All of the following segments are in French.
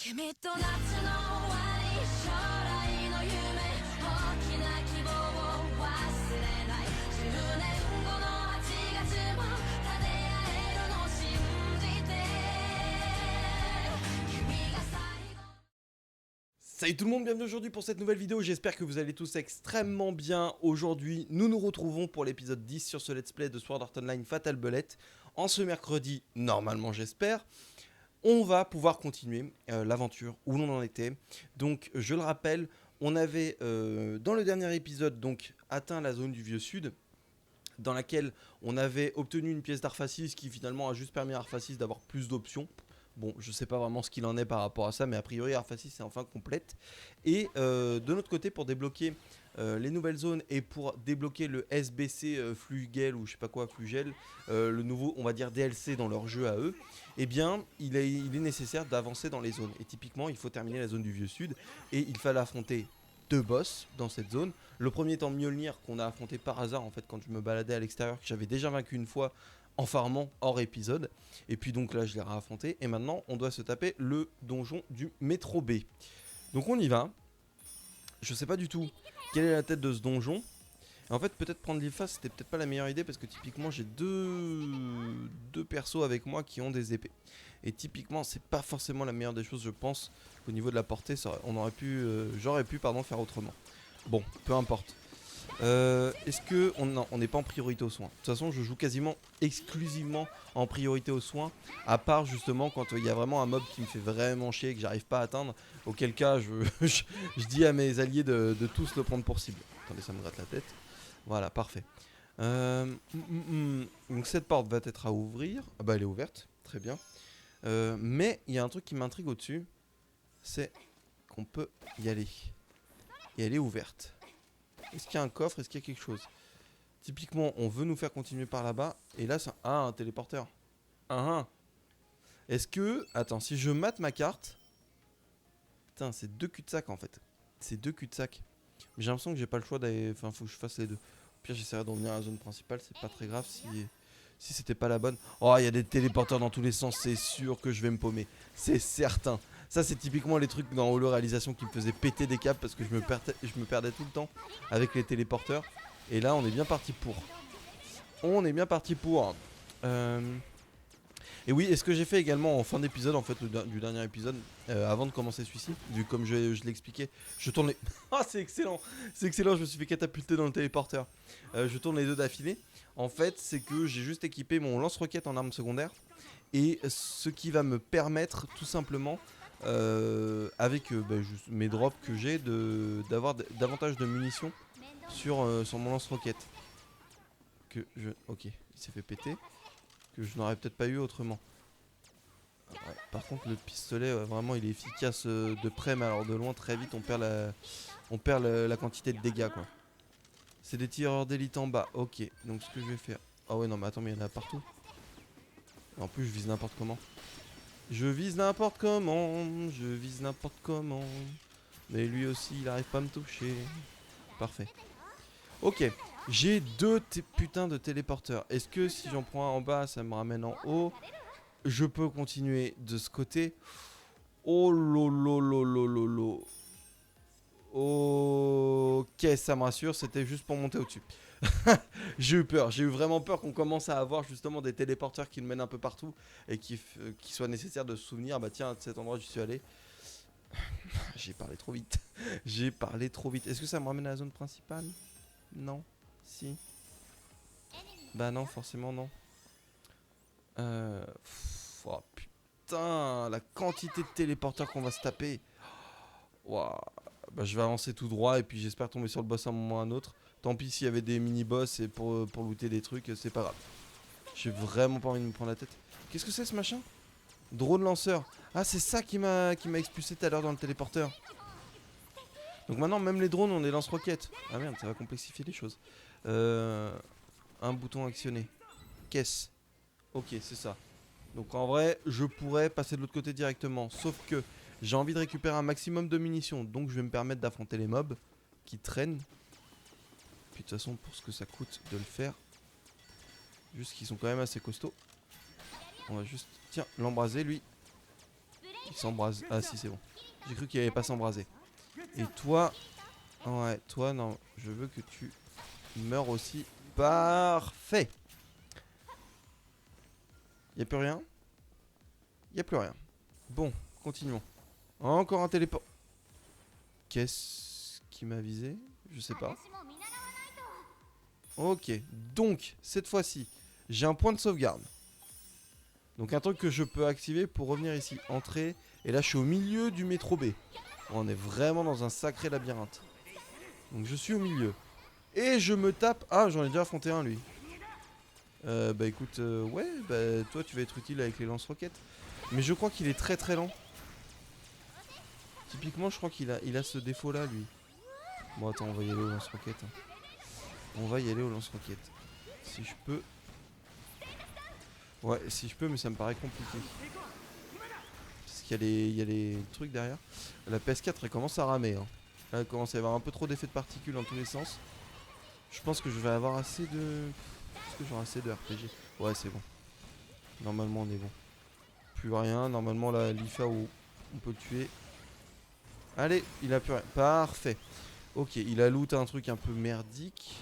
君と夏の終わり将来の夢大きな希望を忘れない10年後の8月も立て合えるの信じて君が最後。 Salut tout le monde, bienvenue aujourd'hui pour cette nouvelle vidéo, j'espère que vous allez tous extrêmement bien. Aujourd'hui, nous nous retrouvons pour l'épisode 10 sur ce let's play de Sword Art Online Fatal Bullet. En ce mercredi, normalement j'espère, on va pouvoir continuer l'aventure où l'on en était. Donc je le rappelle, on avait dans le dernier épisode donc atteint la zone du Vieux Sud, dans laquelle on avait obtenu une pièce d'Arphasis qui finalement a juste permis à Arphasis d'avoir plus d'options. Bon, je sais pas vraiment ce qu'il en est par rapport à ça, mais a priori Arphasis est enfin complète. Et de notre côté, pour débloquer les nouvelles zones et pour débloquer le SBC Flugel ou je sais pas quoi, Flugel, le nouveau, on va dire DLC dans leur jeu à eux, eh bien, il est nécessaire d'avancer dans les zones. Et typiquement, il faut terminer la zone du Vieux Sud et il fallait affronter deux boss dans cette zone. Le premier étant Mjolnir qu'on a affronté par hasard en fait quand je me baladais à l'extérieur, que j'avais déjà vaincu une fois en farmant hors épisode. Et puis donc là je l'ai réaffronté et maintenant on doit se taper le donjon du métro B. Donc on y va. Je sais pas du tout quelle est la tête de ce donjon. Et en fait peut-être prendre l'Ilfa c'était peut-être pas la meilleure idée parce que typiquement j'ai deux persos avec moi qui ont des épées. Et typiquement c'est pas forcément la meilleure des choses je pense. Au niveau de la portée j'aurais pu faire autrement. Bon peu importe. Est-ce que on n'est pas en priorité aux soins? De toute façon je joue quasiment exclusivement en priorité aux soins, à part justement quand il y a vraiment un mob qui me fait vraiment chier et que j'arrive pas à atteindre, auquel cas je dis à mes alliés de tous le prendre pour cible. Attendez, ça me gratte la tête. Voilà, parfait. Donc cette porte va être à ouvrir. Ah bah elle est ouverte, très bien. Mais il y a un truc qui m'intrigue au-dessus, c'est qu'on peut y aller. Et elle est ouverte. Est-ce qu'il y a un coffre? Est-ce qu'il y a quelque chose? Typiquement, on veut nous faire continuer par là-bas. Et là, c'est un téléporteur. Est-ce que... Attends, si je mate ma carte... Putain, c'est deux cul-de-sac en fait. C'est deux cul-de-sac. Mais j'ai l'impression que j'ai pas le choix d'aller... Enfin, faut que je fasse les deux. Au pire, j'essaierai de revenir à la zone principale. C'est pas très grave si c'était pas la bonne. Oh, il y a des téléporteurs dans tous les sens. C'est sûr que je vais me paumer. C'est certain. Ça, c'est typiquement les trucs dans Holo Réalisation qui me faisaient péter des câbles parce que je me perdais tout le temps avec les téléporteurs. Et là, on est bien parti pour. Et oui, et ce que j'ai fait également en fin d'épisode, en fait, du dernier épisode, avant de commencer celui-ci, vu comme je l'ai expliqué, je tourne les... Ah, c'est excellent! C'est excellent, je me suis fait catapulter dans le téléporteur. Je tourne les deux d'affilée. En fait, c'est que j'ai juste équipé mon lance-roquette en arme secondaire. Et ce qui va me permettre, tout simplement, avec juste mes drops que j'ai, d'avoir davantage de munitions sur mon lance-roquette. Ok, il s'est fait péter. Que je n'aurais peut-être pas eu autrement. Ouais, par contre le pistolet vraiment il est efficace de près, mais alors de loin très vite on perd la quantité de dégâts quoi. C'est des tireurs d'élite en bas, ok. Donc ce que je vais faire... Ah ouais non mais attends, mais il y en a partout. En plus je vise n'importe comment. Je vise n'importe comment. Mais lui aussi il arrive pas à me toucher. Parfait. Ok, j'ai deux putains de téléporteurs. Est-ce que si j'en prends un en bas, ça me ramène en haut? Je peux continuer de ce côté. Oh lolo. Ok, ça me rassure, c'était juste pour monter au-dessus. J'ai eu peur, j'ai eu vraiment peur qu'on commence à avoir justement des téléporteurs qui nous mènent un peu partout et qu'il soit nécessaire de se souvenir. Bah tiens, à cet endroit j'y suis allé. J'ai parlé trop vite. Est-ce que ça me ramène à la zone principale? Non. Si. Bah non, forcément non. Oh putain, la quantité de téléporteurs qu'on va se taper. Wow. Bah je vais avancer tout droit et puis j'espère tomber sur le boss à un moment ou à un autre. Tant pis s'il y avait des mini-boss et pour looter des trucs, c'est pas grave. J'ai vraiment pas envie de me prendre la tête. Qu'est-ce que c'est ce machin? Drone lanceur. Ah c'est ça qui m'a expulsé tout à l'heure dans le téléporteur. Donc maintenant même les drones ont des lance-roquettes. Ah merde, ça va complexifier les choses. Un bouton actionné. Caisse. Ok, c'est ça. Donc en vrai, je pourrais passer de l'autre côté directement. Sauf que j'ai envie de récupérer un maximum de munitions. Donc je vais me permettre d'affronter les mobs qui traînent. Puis de toute façon, pour ce que ça coûte de le faire, juste qu'ils sont quand même assez costauds. On va juste, tiens, l'embraser lui. qu'il s'embrase. Ah si, c'est bon. J'ai cru qu'il allait pas s'embraser. Et toi... Ouais, toi, non. Je veux que tu meurs aussi. Parfait. Y'a plus rien? Y'a plus rien. Bon, continuons. Encore un téléport. Qu'est-ce qui m'a visé? Je sais pas. Ok, donc, cette fois-ci, j'ai un point de sauvegarde. Donc un truc que je peux activer pour revenir ici. Entrer. Et là, je suis au milieu du métro B. On est vraiment dans un sacré labyrinthe. Donc je suis au milieu. Et je me tape... Ah, j'en ai déjà affronté un, lui. Bah écoute, ouais, bah toi, tu vas être utile avec les lance-roquettes. Mais je crois qu'il est très très lent. Typiquement, je crois qu'il a ce défaut-là, lui. Bon, attends, on va y aller au lance-roquettes. On va y aller au lance-roquettes. Si je peux... Ouais, si je peux, mais ça me paraît compliqué. Parce qu'il y a les trucs derrière. La PS4, elle commence à ramer. Hein. Là, elle commence à y avoir un peu trop d'effets de particules dans tous les sens. Je pense que je vais avoir assez de... Est-ce que j'aurai assez de RPG? Ouais, c'est bon. Normalement, on est bon. Plus rien. Normalement, là, l'IFA, on peut le tuer. Allez, il a plus rien. Parfait. Ok, il a loot un truc un peu merdique.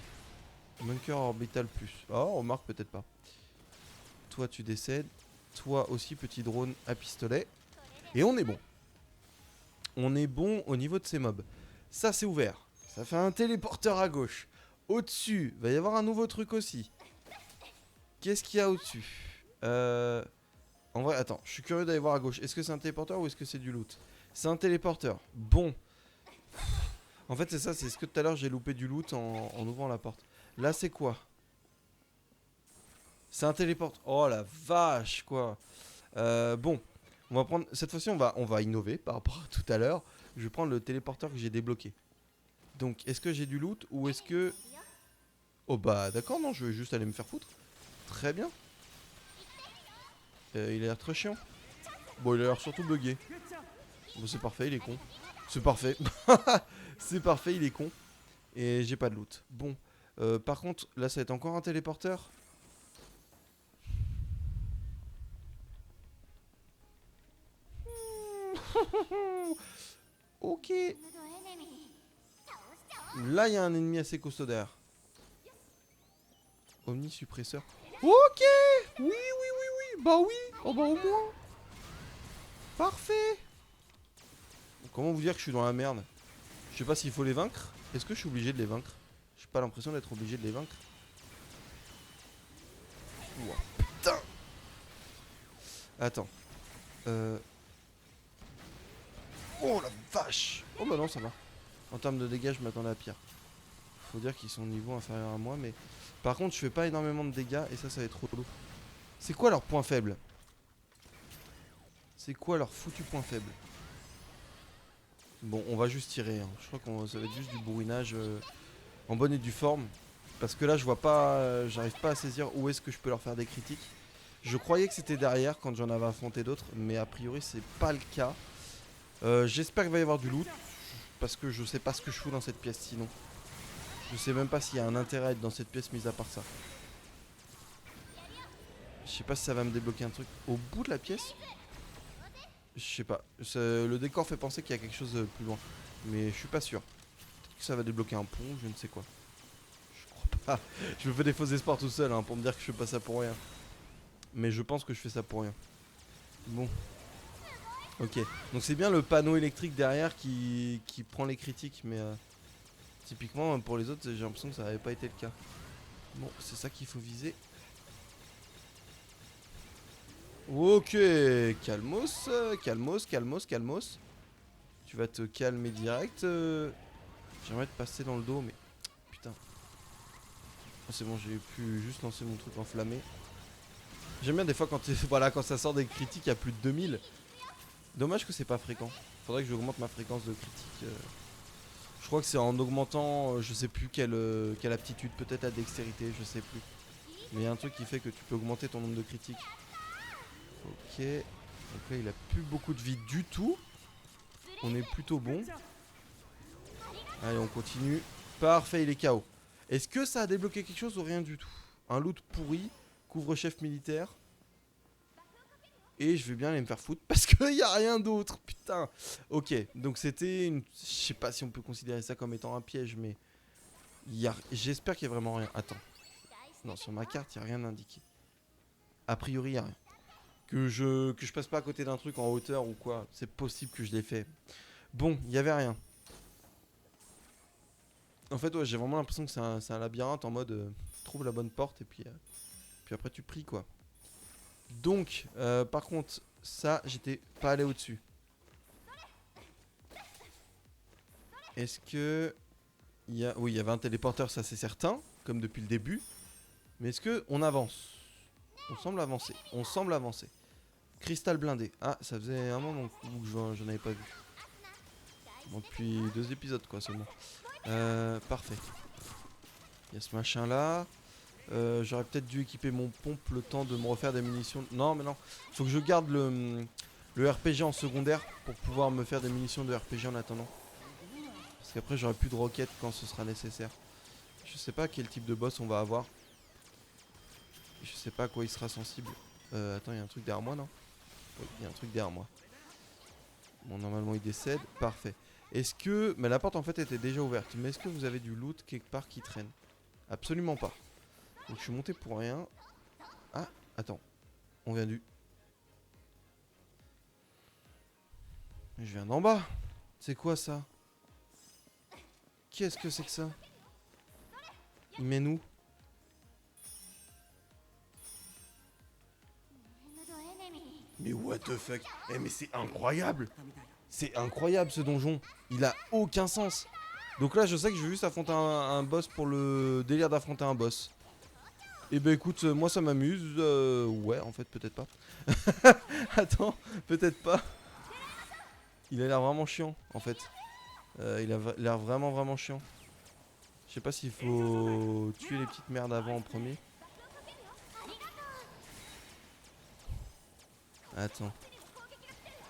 Bunker orbital plus. Oh, remarque peut-être pas. Toi, tu décèdes. Toi aussi, petit drone à pistolet. Et on est bon. On est bon au niveau de ces mobs. Ça, c'est ouvert. Ça fait un téléporteur à gauche. Au-dessus, va y avoir un nouveau truc aussi. Qu'est-ce qu'il y a au-dessus? En vrai, attends, je suis curieux d'aller voir à gauche. Est-ce que c'est un téléporteur ou est-ce que c'est du loot? C'est un téléporteur. Bon. En fait, c'est ça, c'est ce que tout à l'heure j'ai loupé du loot en ouvrant la porte. Là, c'est quoi? C'est un téléporteur. Oh la vache, quoi. Bon, on va prendre. Cette fois-ci, on va innover par rapport à tout à l'heure. Je vais prendre le téléporteur que j'ai débloqué. Donc, est-ce que j'ai du loot ou est-ce que. Oh bah, d'accord, non, je vais juste aller me faire foutre. Très bien. Il a l'air très chiant. Bon, il a l'air surtout bugué. Bon, c'est parfait, il est con. C'est parfait. C'est parfait, il est con. Et j'ai pas de loot. Bon. Par contre, là, ça va être encore un téléporteur. Ok. Là, il y a un ennemi assez costaud derrière. Omnisuppresseur. Ok. Oui, oui, oui, oui. Bah oui. Oh bah au moins. Parfait. Comment vous dire que je suis dans la merde? Je sais pas s'il faut les vaincre. Est-ce que je suis obligé de les vaincre? J'ai pas l'impression d'être obligé de les vaincre. Ouah, putain. Attends. Oh la vache. Oh bah non, ça va. En termes de dégâts, je m'attendais à pire. Faut dire qu'ils sont au niveau inférieur à moi, mais... Par contre, je fais pas énormément de dégâts, et ça va être relou. C'est quoi leur point faible? C'est quoi leur foutu point faible? Bon, on va juste tirer. Hein. Je crois que ça va être juste du bourrinage en bonne et due forme. Parce que là, je vois pas... J'arrive pas à saisir où est-ce que je peux leur faire des critiques. Je croyais que c'était derrière quand j'en avais affronté d'autres, mais a priori, c'est pas le cas. J'espère qu'il va y avoir du loot. Parce que je sais pas ce que je fous dans cette pièce sinon. Je sais même pas s'il y a un intérêt à être dans cette pièce mis à part ça. Je sais pas si ça va me débloquer un truc au bout de la pièce. Je sais pas. Le décor fait penser qu'il y a quelque chose de plus loin. Mais je suis pas sûr. Peut-être que ça va débloquer un pont, je ne sais quoi. Je crois pas. Je me fais des faux espoirs tout seul hein, pour me dire que je fais pas ça pour rien. Mais je pense que je fais ça pour rien. Bon. Ok. Donc c'est bien le panneau électrique derrière qui prend les critiques. Mais typiquement pour les autres j'ai l'impression que ça n'avait pas été le cas. Bon, c'est ça qu'il faut viser. Ok, calmos, calmos, calmos, calmos. Tu vas te calmer direct. J'aimerais te passer dans le dos, mais putain. Oh, c'est bon, j'ai pu juste lancer mon truc enflammé. J'aime bien des fois quand, voilà, quand ça sort des critiques à plus de 2000. Dommage que c'est pas fréquent. Faudrait que j'augmente ma fréquence de critique. Je crois que c'est en augmentant, je sais plus quelle aptitude, peut-être à dextérité, je sais plus. Mais il y a un truc qui fait que tu peux augmenter ton nombre de critiques. Ok. Donc là, il a plus beaucoup de vie du tout. On est plutôt bon. Allez, on continue. Parfait, il est KO. Est-ce que ça a débloqué quelque chose ou rien du tout? Un loot pourri. Couvre-chef militaire. Et je vais bien aller me faire foutre parce qu'il n'y a rien d'autre. Putain. Ok, donc c'était une... Je sais pas si on peut considérer ça comme étant un piège, mais... J'espère qu'il y a vraiment rien. Attends. Non, sur ma carte, il n'y a rien indiqué. A priori, il n'y a rien. Que je passe pas à côté d'un truc en hauteur ou quoi. C'est possible que je l'ai fait. Bon, il n'y avait rien. En fait, ouais, j'ai vraiment l'impression que c'est un labyrinthe en mode... trouve la bonne porte et puis après tu pries, quoi. Donc, par contre, ça, j'étais pas allé au-dessus. Est-ce que... Oui, il y avait un téléporteur, ça c'est certain, comme depuis le début. Mais est-ce que on avance? On semble avancer. On semble avancer. Cristal blindé. Ah, ça faisait un moment que j'en avais pas vu. Bon, depuis 2 épisodes, quoi, seulement. Parfait. Il y a ce machin là. J'aurais peut-être dû équiper mon pompe le temps de me refaire des munitions. Non, mais non. Faut que je garde le RPG en secondaire pour pouvoir me faire des munitions de RPG en attendant. Parce qu'après, j'aurai plus de roquettes quand ce sera nécessaire. Je sais pas quel type de boss on va avoir. Je sais pas à quoi il sera sensible. Attends, il y a un truc derrière moi, non? Oui, il y a un truc derrière moi. Bon, normalement, il décède. Parfait. Est-ce que... Mais la porte, en fait, était déjà ouverte. Mais est-ce que vous avez du loot quelque part qui traîne? Absolument pas. Donc, je suis monté pour rien. Ah, attends. On vient du... Je viens d'en bas. C'est quoi, ça? Qu'est-ce que c'est que ça? Il mène où? Mais what the fuck? Eh mais c'est incroyable! C'est incroyable ce donjon! Il a aucun sens! Donc là je sais que je vais juste affronter un boss pour le délire d'affronter un boss. Et bah écoute, moi ça m'amuse. Ouais en fait peut-être pas. Attends, peut-être pas. Il a l'air vraiment chiant en fait. Il a l'air vraiment chiant. Je sais pas s'il faut tuer les petites merdes avant en premier. Attends.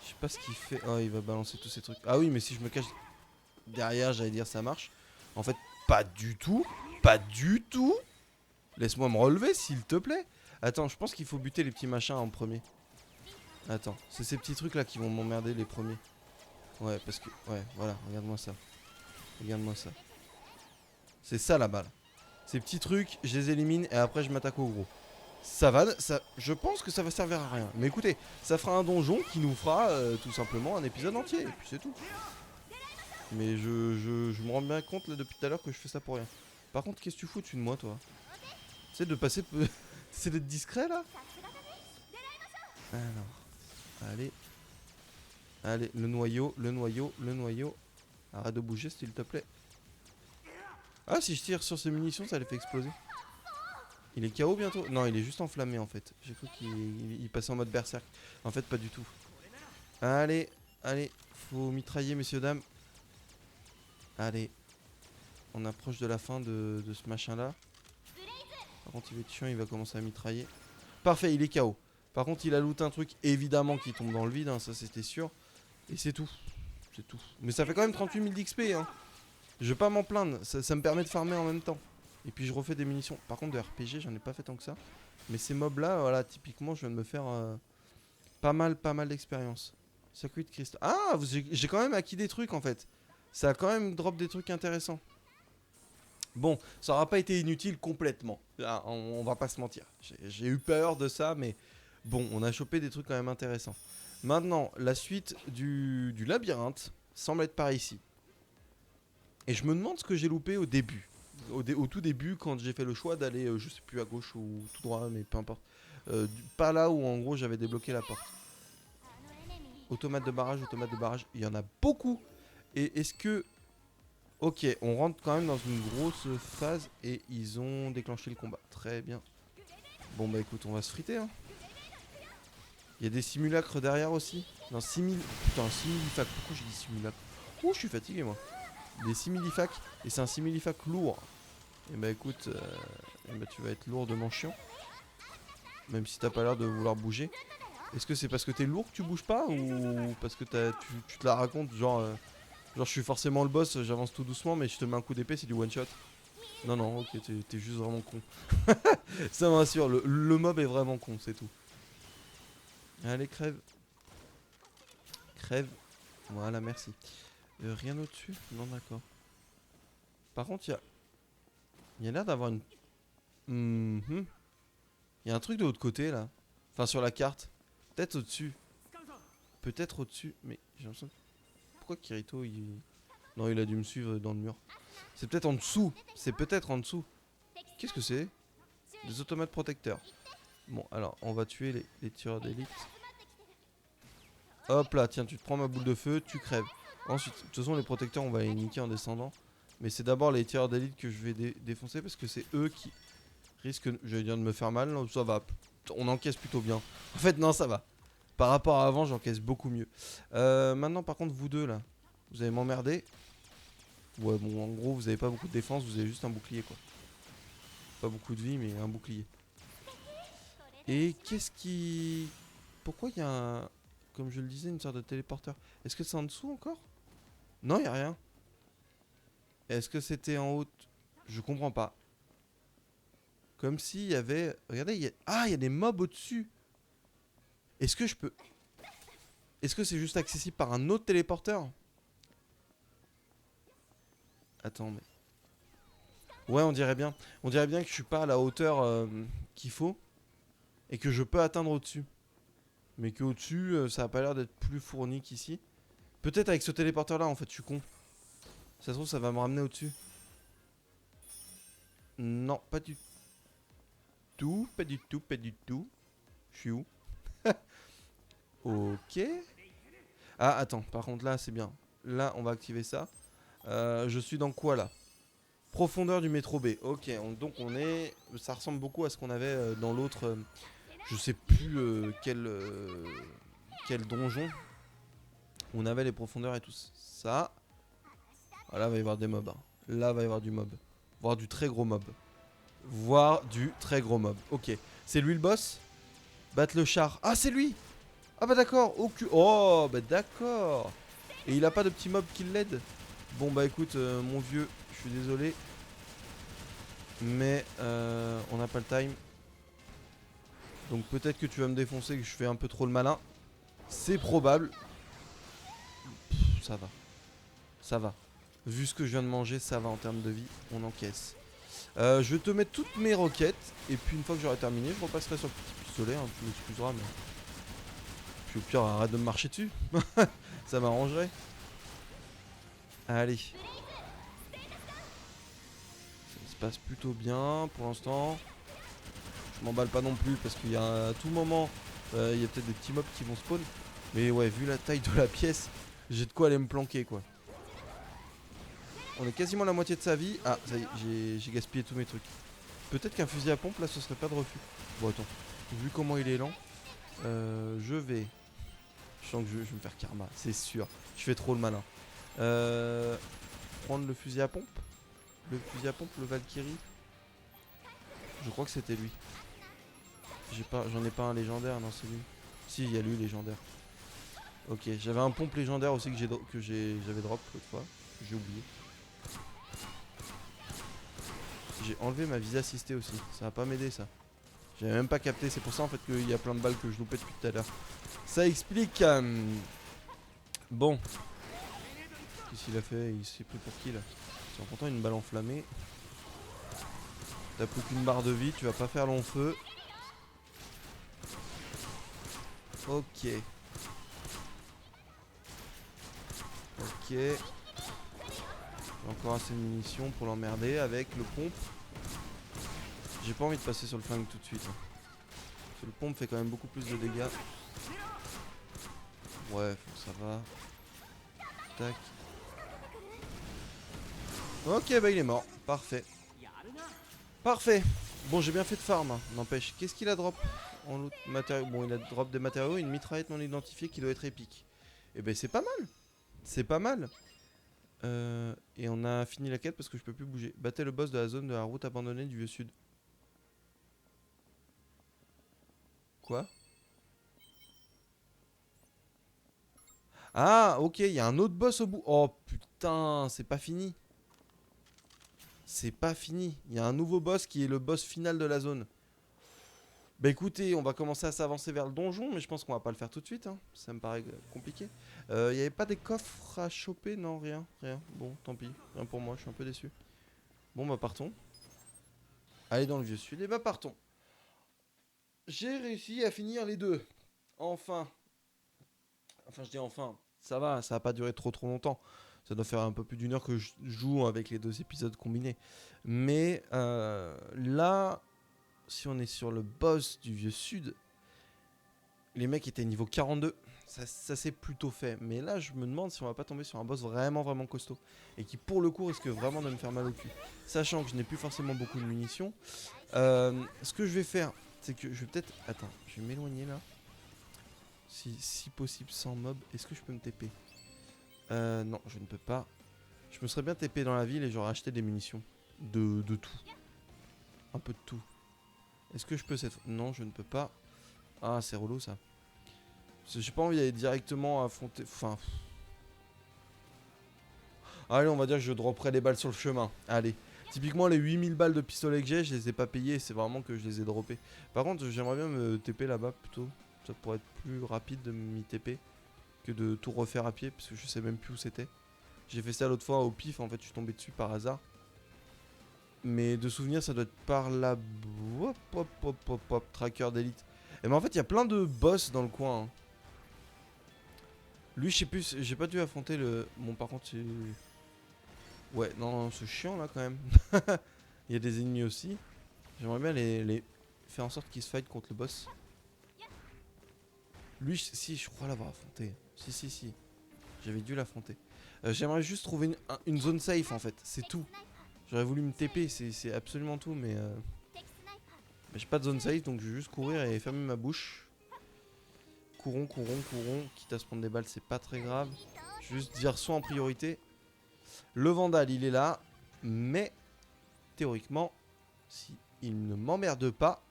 Je sais pas ce qu'il fait. Oh, il va balancer tous ces trucs. Ah oui, mais si je me cache derrière, j'allais dire ça marche. En fait, pas du tout. Pas du tout. Laisse-moi me relever, s'il te plaît. Attends, je pense qu'il faut buter les petits machins en premier. Attends, c'est ces petits trucs là qui vont m'emmerder les premiers. Ouais, parce que... Ouais, voilà, regarde-moi ça. Regarde-moi ça. C'est ça la balle. Ces petits trucs, je les élimine et après je m'attaque au gros. Ça va, je pense que ça va servir à rien. Mais écoutez, ça fera un donjon qui nous fera tout simplement un épisode entier. Et puis c'est tout. Mais je me rends bien compte là, depuis tout à l'heure que je fais ça pour rien. Par contre, qu'est-ce que tu fous dessus de moi, toi? Tu sais, de passer... C'est d'être discret, là? Alors, allez. Allez, le noyau, le noyau, le noyau. Arrête de bouger, s'il te plaît. Ah, si je tire sur ces munitions, ça les fait exploser. Il est KO bientôt? Non, il est juste enflammé en fait. J'ai cru qu'il passait en mode berserk. En fait, pas du tout. Allez, allez, faut mitrailler, messieurs, dames. Allez. On approche de la fin de ce machin là. Par contre, il va être chiant, il va commencer à mitrailler. Parfait, il est KO. Par contre, il a looté un truc évidemment qui tombe dans le vide, hein, ça c'était sûr. Et c'est tout. C'est tout. Mais ça fait quand même 38 000 d'XP, hein. Je vais pas m'en plaindre, ça me permet de farmer en même temps. Et puis je refais des munitions. Par contre de RPG j'en ai pas fait tant que ça. Mais ces mobs là, voilà, typiquement je viens de me faire pas mal d'expérience. Circuit de cristal. Ah, j'ai quand même acquis des trucs en fait. Ça a quand même drop des trucs intéressants. Bon, ça aura pas été inutile complètement. Ah, on va pas se mentir. J'ai eu peur de ça, mais bon, on a chopé des trucs quand même intéressants. Maintenant, la suite du labyrinthe semble être par ici. Et je me demande ce que j'ai loupé au début. Au tout début, quand j'ai fait le choix d'aller, je sais plus, à gauche ou tout droit, mais peu importe. Pas là où en gros j'avais débloqué la porte. Automate de barrage, il y en a beaucoup. Et est-ce que... Ok, on rentre quand même dans une grosse phase et ils ont déclenché le combat. Très bien. Bon bah écoute, on va se friter, hein. Il y a des simulacres derrière aussi. Non, putain, similifac. Pourquoi j'ai dit simulacre? Ouh, je suis fatigué moi. Des similifacs. Et c'est un similifac lourd. Et bah écoute, tu vas être lourdement chiant. Même si t'as pas l'air de vouloir bouger. Est-ce que c'est parce que t'es lourd que tu bouges pas? Ou parce que tu te la racontes genre je suis forcément le boss, j'avance tout doucement mais je te mets un coup d'épée, c'est du one shot. Non non, ok, t'es juste vraiment con. Ça me rassure, le mob est vraiment con, c'est tout. Allez, crève. Crève. Voilà, merci. Rien au-dessus? Non, d'accord. Par contre, il y a l'air d'avoir une... Mhm. Il y a un truc de l'autre côté, là. Enfin, sur la carte. Peut-être au-dessus. Peut-être au-dessus. Mais j'ai l'impression que... Pourquoi Kirito, il... Non, il a dû me suivre dans le mur. C'est peut-être en dessous. C'est peut-être en dessous. Qu'est-ce que c'est? Des automates protecteurs. Bon, alors, on va tuer les tireurs d'élite. Hop là, tiens, tu te prends ma boule de feu, tu crèves. Ensuite, de toute façon, les protecteurs, on va les niquer en descendant. Mais c'est d'abord les tireurs d'élite que je vais défoncer parce que c'est eux qui risquent, j'allais dire, de me faire mal. Non, ça va, on encaisse plutôt bien. En fait, non, ça va. Par rapport à avant, j'encaisse beaucoup mieux. Maintenant, par contre, vous deux, là, vous allez m'emmerder. Ouais, bon, en gros, vous avez pas beaucoup de défense, vous avez juste un bouclier, quoi. Pas beaucoup de vie, mais un bouclier. Et qu'est-ce qui... Pourquoi il y a un... Comme je le disais, une sorte de téléporteur. Est-ce que c'est en dessous encore? Non, il n'y a rien. Est-ce que c'était en haut? Je comprends pas. Comme s'il y avait... Regardez, il y a... Ah, il y a des mobs au-dessus. Est-ce que je peux... Est-ce que c'est juste accessible par un autre téléporteur? Attends, mais... Ouais, on dirait bien. On dirait bien que je suis pas à la hauteur qu'il faut. Et que je peux atteindre au-dessus. Mais qu'au-dessus, ça a pas l'air d'être plus fourni qu'ici. Peut-être avec ce téléporteur là, en fait, je suis con. Ça se trouve, ça va me ramener au-dessus. Non, pas du tout. Pas du tout, pas du tout. Je suis où? Ok. Ah, attends, par contre, là, c'est bien. Là, on va activer ça. Je suis dans quoi, là? Profondeur du métro B. Ok, donc on est... Ça ressemble beaucoup à ce qu'on avait dans l'autre... je sais plus quel donjon. On avait les profondeurs et tout ça. Ah, là, il va y avoir des mobs. Hein. Là, il va y avoir du mob. Voire du très gros mob. Voire du très gros mob. Ok. C'est lui le boss? Battre le char. Ah, c'est lui! Ah bah d'accord. Oh, bah d'accord. Et il a pas de petit mob qui l'aide? Bon, bah écoute, mon vieux, je suis désolé. Mais on n'a pas le time. Donc peut-être que tu vas me défoncer, que je fais un peu trop le malin. C'est probable. Pff, ça va. Ça va. Vu ce que je viens de manger, ça va en termes de vie. On encaisse. Je vais te mettre toutes mes roquettes. Et puis une fois que j'aurai terminé, je repasserai sur le petit pistolet. Hein, tu m'excuseras, mais... Puis au pire, arrête de me marcher dessus. Ça m'arrangerait. Allez. Ça se passe plutôt bien pour l'instant. Je m'emballe pas non plus parce qu'il y a à tout moment, il y a peut-être des petits mobs qui vont spawn. Mais ouais, vu la taille de la pièce, j'ai de quoi aller me planquer quoi. On est quasiment à la moitié de sa vie. Ah, ça y est, j'ai gaspillé tous mes trucs. Peut-être qu'un fusil à pompe là, ce serait pas de refus. Bon, attends. Vu comment il est lent, je vais... Je sens que je vais me faire karma, c'est sûr. Je fais trop le malin. Prendre le fusil à pompe. Le fusil à pompe, le Valkyrie. Je crois que c'était lui. J'en ai pas un légendaire, non c'est lui. Si, il y a lui légendaire. Ok, j'avais un pompe légendaire aussi j'avais drop l'autre fois. J'ai oublié. J'ai enlevé ma visée assistée aussi. Ça va pas m'aider ça. J'avais même pas capté. C'est pour ça en fait qu'il y a plein de balles que je loupais depuis tout à l'heure. Ça explique. Bon. Qu'est-ce qu'il a fait? Il s'est pris pour qui là? C'est en comptant une balle enflammée. T'as plus qu'une barre de vie. Tu vas pas faire long feu. Ok. Ok. J'ai encore assez de munitions pour l'emmerder avec le pompe. J'ai pas envie de passer sur le flingue tout de suite. Hein. Parce que le pompe fait quand même beaucoup plus de dégâts. Ouais, ça va. Tac. Ok, bah il est mort. Parfait. Parfait. Bon, j'ai bien fait de farm. Hein. N'empêche, qu'est-ce qu'il a drop en loot matériaux? Bon, il a drop des matériaux et une mitraillette non identifiée qui doit être épique. Et ben c'est pas mal. C'est pas mal. Et on a fini la quête parce que je peux plus bouger. Battez le boss de la zone de la route abandonnée du vieux sud. Quoi? Ah, ok, il y a un autre boss au bout. Oh putain, c'est pas fini. C'est pas fini. Il y a un nouveau boss qui est le boss final de la zone. Bah écoutez, on va commencer à s'avancer vers le donjon, mais je pense qu'on va pas le faire tout de suite, hein. Ça me paraît compliqué. Y avait pas des coffres à choper? Non, rien, rien. Bon, tant pis, rien pour moi, je suis un peu déçu. Bon bah partons. Allez dans le vieux sud, et bah partons. J'ai réussi à finir les deux. Enfin. Enfin je dis enfin, ça va pas durer trop longtemps. Ça doit faire un peu plus d'une heure que je joue avec les deux épisodes combinés. Mais là, si on est sur le boss du vieux sud, les mecs étaient niveau 42. Ça s'est plutôt fait. Mais là, je me demande si on va pas tomber sur un boss vraiment costaud. Et qui, pour le coup, risque vraiment de me faire mal au cul. Sachant que je n'ai plus forcément beaucoup de munitions. Ce que je vais faire, c'est que je vais peut-être... Attends, je vais m'éloigner là. Si possible sans mob. Est-ce que je peux me TP? Non, je ne peux pas. Je me serais bien TP dans la ville et j'aurais acheté des munitions. De tout. Un peu de tout. Est-ce que je peux cette... Non, je ne peux pas. Ah, c'est relou ça. J'ai pas envie d'aller directement affronter... Enfin... Allez, on va dire que je dropperai les balles sur le chemin. Allez. Typiquement, les 8000 balles de pistolet que j'ai, je les ai pas payées. C'est vraiment que je les ai droppées. Par contre, j'aimerais bien me TP là-bas plutôt. Ça pourrait être plus rapide de m'y TP que de tout refaire à pied. Parce que je sais même plus où c'était. J'ai fait ça l'autre fois au pif. En fait, je suis tombé dessus par hasard. Mais de souvenir, ça doit être par là. Hop. Tracker d'élite. Et mais en fait, il y a plein de boss dans le coin. Hein. Lui, je sais plus, j'ai pas dû affronter le... Bon, par contre, c'est... Ouais, non, c'est chiant, là, quand même. Il y a des ennemis aussi. J'aimerais bien les faire en sorte qu'ils se fight contre le boss. Lui, si, je crois l'avoir affronté. Si. J'avais dû l'affronter. J'aimerais juste trouver une zone safe, en fait. C'est tout. J'aurais voulu me TP, c'est absolument tout, mais... j'ai pas de zone safe, donc je vais juste courir et fermer ma bouche. Courons. Quitte à se prendre des balles, c'est pas très grave. Je vais juste dire soit en priorité. Le Vandal, il est là. Mais, théoriquement, si il ne m'emmerde pas,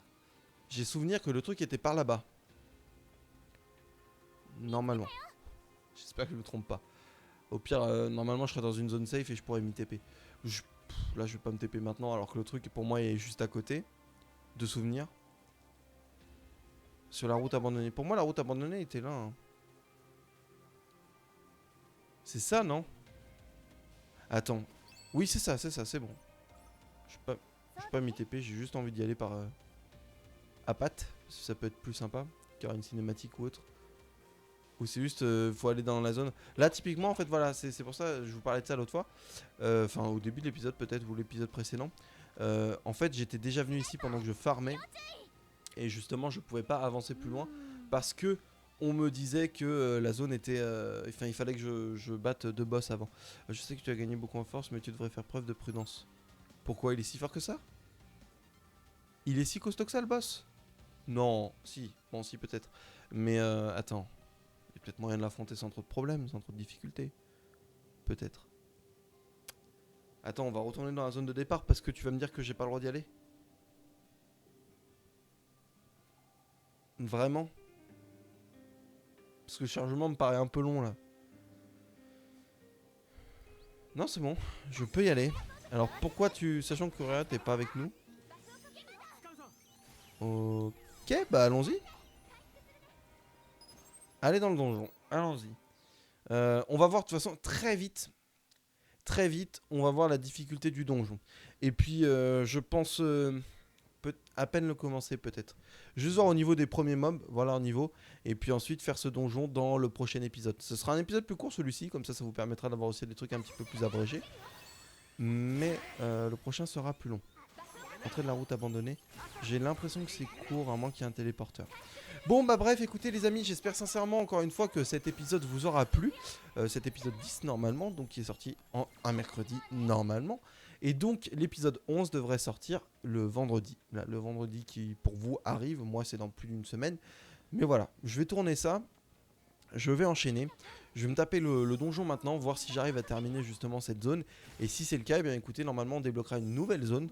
j'ai souvenir que le truc était par là-bas. Normalement. J'espère que je me trompe pas. Au pire, normalement, je serais dans une zone safe et je pourrais m'y TP. Là, je vais pas me TP maintenant, alors que le truc, pour moi, est juste à côté. De souvenir. Sur la route abandonnée. Pour moi, la route abandonnée était là. Hein. C'est ça, non? Attends. Oui, c'est ça, c'est bon. Je vais pas m'y TP, j'ai juste envie d'y aller par... à patte. Ça peut être plus sympa. Qu'il y aura une cinématique ou autre. Ou c'est juste, faut aller dans la zone. Là, typiquement, en fait, voilà, c'est pour ça, je vous parlais de ça l'autre fois. Enfin, au début de l'épisode, peut-être, ou l'épisode précédent. En fait, j'étais déjà venu ici pendant que je farmais. Et justement, je pouvais pas avancer plus loin. Parce que on me disait que la zone était... Enfin, il fallait que je batte 2 boss avant. Je sais que tu as gagné beaucoup en force, mais tu devrais faire preuve de prudence. Pourquoi? Il est si fort que ça? Il est si costaud que ça, le boss? Non, si. Bon, si, peut-être. Mais attends. Il y a peut-être moyen de l'affronter sans trop de problèmes, sans trop de difficultés. Peut-être. Attends, on va retourner dans la zone de départ parce que tu vas me dire que j'ai pas le droit d'y aller. Vraiment? Parce que le chargement me paraît un peu long là. Non, c'est bon, je peux y aller. Alors pourquoi sachant que Réa t'es pas avec nous? Ok, bah allons-y. Allez dans le donjon, allons-y. On va voir de toute façon très vite, on va voir la difficulté du donjon. Et puis je pense à peine le commencer peut-être. Juste voir au niveau des premiers mobs, voilà un niveau. Et puis ensuite faire ce donjon dans le prochain épisode. Ce sera un épisode plus court celui-ci, comme ça vous permettra d'avoir aussi des trucs un petit peu plus abrégés. Mais le prochain sera plus long. Entrée de la route abandonnée. J'ai l'impression que c'est court, à moins qu'il y ait un téléporteur. Bon bah bref, écoutez les amis, j'espère sincèrement encore une fois que cet épisode vous aura plu. Cet épisode 10 normalement, donc qui est sorti un mercredi normalement. Et donc l'épisode 11 devrait sortir le vendredi. Là, le vendredi qui pour vous arrive, moi c'est dans plus d'une semaine. Mais voilà, je vais tourner ça. Je vais enchaîner. Je vais me taper le donjon maintenant, voir si j'arrive à terminer justement cette zone. Et si c'est le cas, eh bien écoutez, normalement on débloquera une nouvelle zone.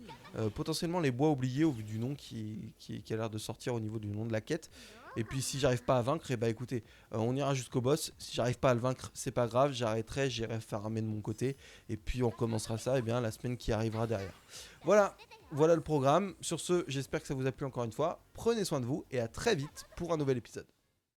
Potentiellement les bois oubliés au vu du nom qui a l'air de sortir au niveau du nom de la quête. Et puis si j'arrive pas à vaincre, eh ben écoutez, on ira jusqu'au boss. Si j'arrive pas à le vaincre, c'est pas grave, j'arrêterai, j'irai farmer de mon côté. Et puis on commencera ça la semaine qui arrivera derrière. Voilà. voilà le programme. Sur ce, j'espère que ça vous a plu encore une fois. Prenez soin de vous et à très vite pour un nouvel épisode.